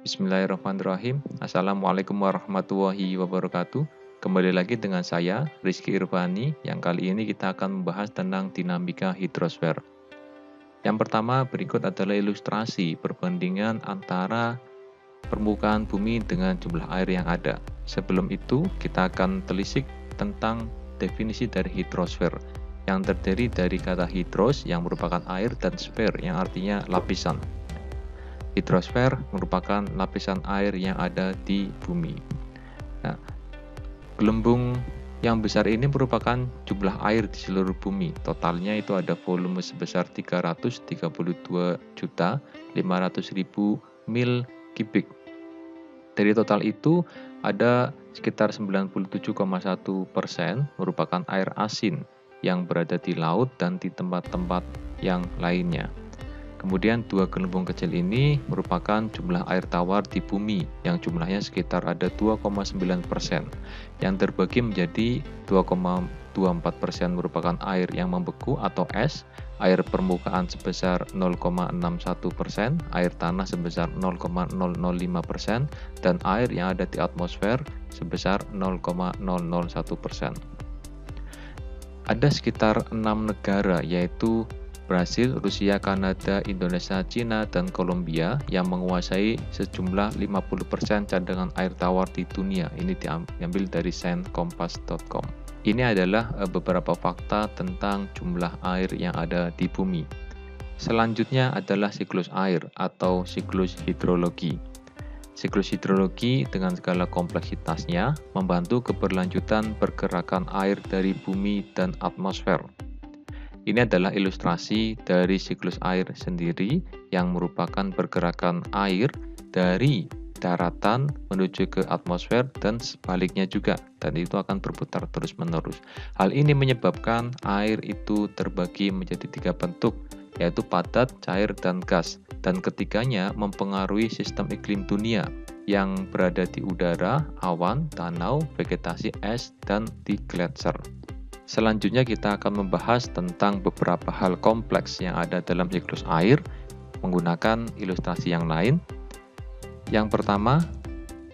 Bismillahirrahmanirrahim. Assalamualaikum warahmatullahi wabarakatuh. Kembali lagi dengan saya, Rizky Irvani, yang kali ini kita akan membahas tentang dinamika hidrosfer. Yang pertama, berikut adalah ilustrasi perbandingan antara permukaan bumi dengan jumlah air yang ada. Sebelum itu, kita akan telisik tentang definisi dari hidrosfer, yang terdiri dari kata hidros yang merupakan air dan sfer yang artinya lapisan. Hidrosfer merupakan lapisan air yang ada di bumi. Nah, gelembung yang besar ini merupakan jumlah air di seluruh bumi. Totalnya itu ada volume sebesar 332.500.000 mil kubik. Dari total itu, ada sekitar 97,1% merupakan air asin yang berada di laut dan di tempat-tempat yang lainnya. Kemudian dua gelembung kecil ini merupakan jumlah air tawar di bumi yang jumlahnya sekitar ada 2,9%, yang terbagi menjadi 2,24% merupakan air yang membeku atau es, air permukaan sebesar 0,61%, air tanah sebesar 0,005%, dan air yang ada di atmosfer sebesar 0,001%. Ada sekitar 6 negara yaitu Brasil, Rusia, Kanada, Indonesia, Cina, dan Kolombia yang menguasai sejumlah 50% cadangan air tawar di dunia. Ini diambil dari sciencekompas.com. Ini adalah beberapa fakta tentang jumlah air yang ada di bumi. Selanjutnya adalah siklus air atau siklus hidrologi. Siklus hidrologi dengan segala kompleksitasnya membantu keberlanjutan pergerakan air dari bumi dan atmosfer. Ini adalah ilustrasi dari siklus air sendiri yang merupakan pergerakan air dari daratan menuju ke atmosfer dan sebaliknya juga, dan itu akan berputar terus-menerus. Hal ini menyebabkan air itu terbagi menjadi 3 bentuk, yaitu padat, cair, dan gas, dan ketiganya mempengaruhi sistem iklim dunia yang berada di udara, awan, danau, vegetasi es, dan di gletser. Selanjutnya kita akan membahas tentang beberapa hal kompleks yang ada dalam siklus air menggunakan ilustrasi yang lain. Yang pertama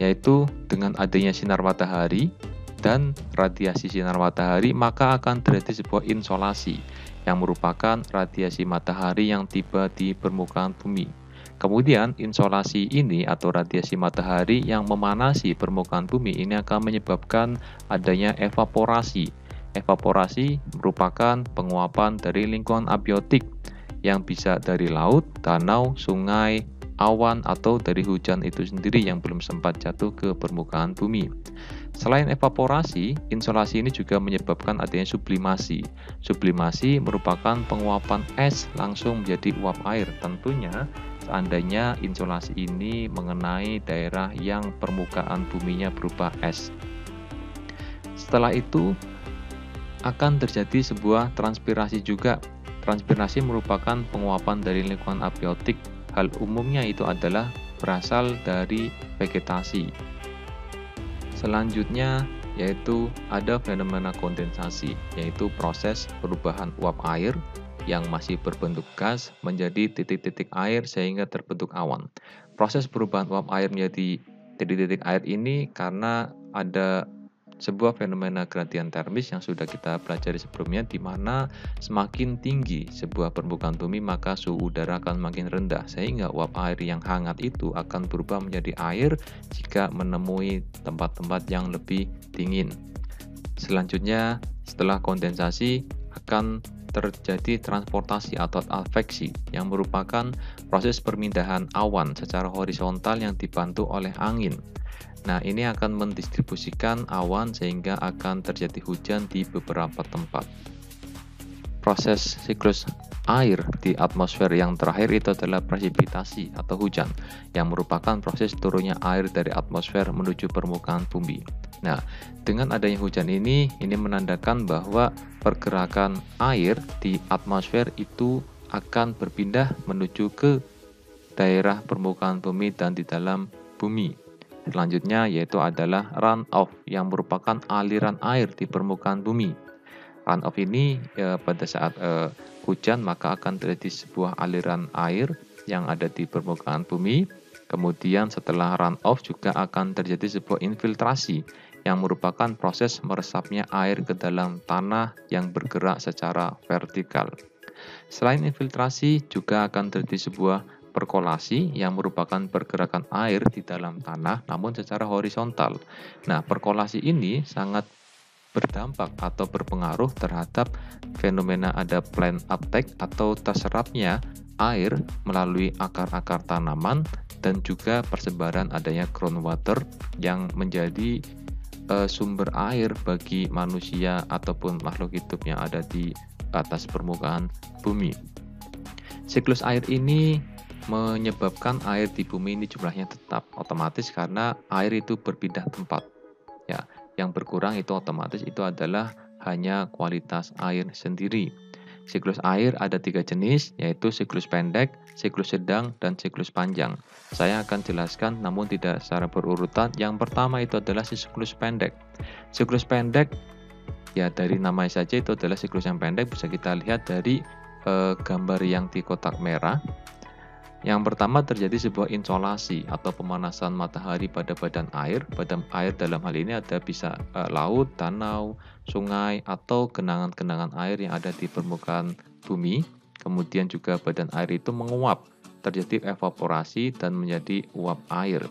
yaitu dengan adanya sinar matahari dan radiasi sinar matahari maka akan terjadi sebuah insolasi yang merupakan radiasi matahari yang tiba di permukaan bumi. Kemudian insolasi ini atau radiasi matahari yang memanasi permukaan bumi ini akan menyebabkan adanya evaporasi. Evaporasi merupakan penguapan dari lingkungan abiotik yang bisa dari laut, danau, sungai, awan, atau dari hujan itu sendiri yang belum sempat jatuh ke permukaan bumi. Selain evaporasi, insolasi ini juga menyebabkan adanya sublimasi. Sublimasi merupakan penguapan es langsung menjadi uap air. Tentunya seandainya insolasi ini mengenai daerah yang permukaan buminya berupa es. Setelah itu, akan terjadi sebuah transpirasi juga. Transpirasi merupakan penguapan dari lingkungan abiotik. Hal umumnya itu adalah berasal dari vegetasi. Selanjutnya yaitu ada fenomena kondensasi, yaitu proses perubahan uap air yang masih berbentuk gas menjadi titik-titik air sehingga terbentuk awan. Proses perubahan uap air menjadi titik-titik air ini karena ada sebuah fenomena gradien termis yang sudah kita pelajari sebelumnya, di mana semakin tinggi sebuah permukaan bumi maka suhu udara akan makin rendah sehingga uap air yang hangat itu akan berubah menjadi air jika menemui tempat-tempat yang lebih dingin. Selanjutnya setelah kondensasi akan terjadi transportasi atau adveksi yang merupakan proses perpindahan awan secara horizontal yang dibantu oleh angin. Nah, ini akan mendistribusikan awan sehingga akan terjadi hujan di beberapa tempat. Proses siklus air di atmosfer yang terakhir itu adalah presipitasi atau hujan, yang merupakan proses turunnya air dari atmosfer menuju permukaan bumi. Nah, dengan adanya hujan ini menandakan bahwa pergerakan air di atmosfer itu akan berpindah menuju ke daerah permukaan bumi dan di dalam bumi. Selanjutnya yaitu adalah runoff yang merupakan aliran air di permukaan bumi. Runoff ini pada saat hujan maka akan terjadi sebuah aliran air yang ada di permukaan bumi. Kemudian setelah runoff juga akan terjadi sebuah infiltrasi yang merupakan proses meresapnya air ke dalam tanah yang bergerak secara vertikal. Selain infiltrasi, juga akan terjadi sebuah perkolasi yang merupakan pergerakan air di dalam tanah namun secara horizontal. Nah, perkolasi ini sangat berdampak atau berpengaruh terhadap fenomena ada plant uptake atau terserapnya air melalui akar-akar tanaman dan juga persebaran adanya groundwater yang menjadi sumber air bagi manusia ataupun makhluk hidup yang ada di atas permukaan bumi. Siklus air ini menyebabkan air di bumi ini jumlahnya tetap otomatis karena air itu berpindah tempat. Ya, yang berkurang itu otomatis itu adalah hanya kualitas air sendiri. Siklus air ada 3 jenis, yaitu siklus pendek, siklus sedang, dan siklus panjang. Saya akan jelaskan namun tidak secara berurutan. Yang pertama itu adalah siklus pendek. Siklus pendek, ya dari namanya saja itu adalah siklus yang pendek, bisa kita lihat dari gambar yang di kotak merah. Yang pertama terjadi sebuah insolasi atau pemanasan matahari pada badan air. Badan air dalam hal ini ada bisa laut, danau, sungai, atau genangan-genangan air yang ada di permukaan bumi. Kemudian juga badan air itu menguap, terjadi evaporasi dan menjadi uap air.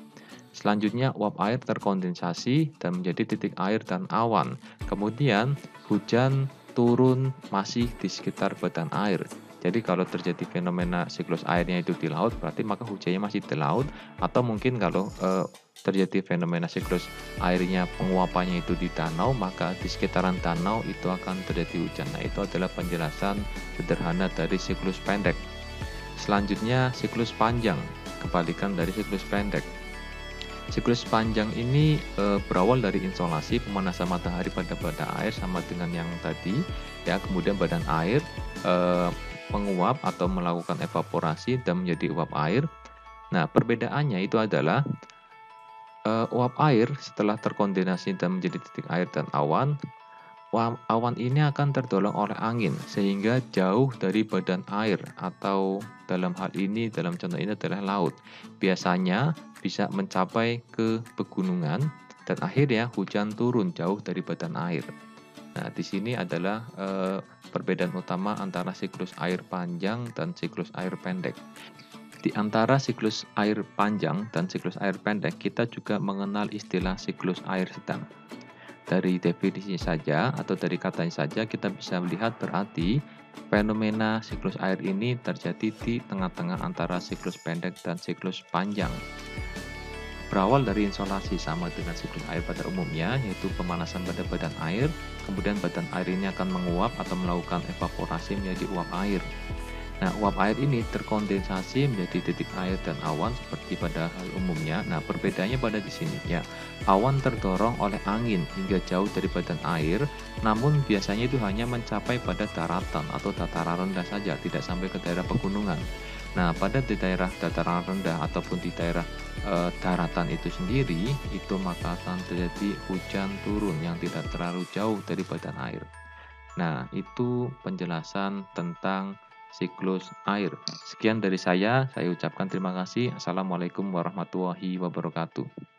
Selanjutnya uap air terkondensasi dan menjadi titik air dan awan. Kemudian hujan turun masih di sekitar badan air. Jadi kalau terjadi fenomena siklus airnya itu di laut, berarti maka hujannya masih di laut. Atau mungkin kalau terjadi fenomena siklus airnya penguapannya itu di danau, maka di sekitaran danau itu akan terjadi hujan. Nah, itu adalah penjelasan sederhana dari siklus pendek. Selanjutnya siklus panjang, kebalikan dari siklus pendek. Siklus panjang ini berawal dari insolasi pemanasan matahari pada badan air sama dengan yang tadi, ya. Kemudian badan air menguap atau melakukan evaporasi dan menjadi uap air. Nah, perbedaannya itu adalah uap air setelah terkondensasi dan menjadi titik air dan awan. Awan ini akan terdorong oleh angin sehingga jauh dari badan air atau dalam hal ini, dalam contoh ini adalah laut. Biasanya bisa mencapai ke pegunungan dan akhirnya hujan turun jauh dari badan air. Nah, di sini adalah perbedaan utama antara siklus air panjang dan siklus air pendek. Di antara siklus air panjang dan siklus air pendek, kita juga mengenal istilah siklus air sedang. Dari definisi saja atau dari katanya saja kita bisa melihat berarti fenomena siklus air ini terjadi di tengah-tengah antara siklus pendek dan siklus panjang. Berawal dari insolasi sama dengan siklus air pada umumnya, yaitu pemanasan pada badan air, kemudian badan air ini akan menguap atau melakukan evaporasi menjadi uap air. Nah, uap air ini terkondensasi menjadi titik air dan awan seperti pada hal umumnya. Nah, perbedaannya pada di sini ya. Awan terdorong oleh angin hingga jauh dari badan air, namun biasanya itu hanya mencapai pada daratan atau dataran rendah saja, tidak sampai ke daerah pegunungan. Nah, pada di daerah dataran rendah ataupun di daerah daratan itu sendiri, itu maka akan terjadi hujan turun yang tidak terlalu jauh dari badan air. Nah, itu penjelasan tentang siklus air. Sekian dari saya ucapkan terima kasih. Assalamualaikum warahmatullahi wabarakatuh.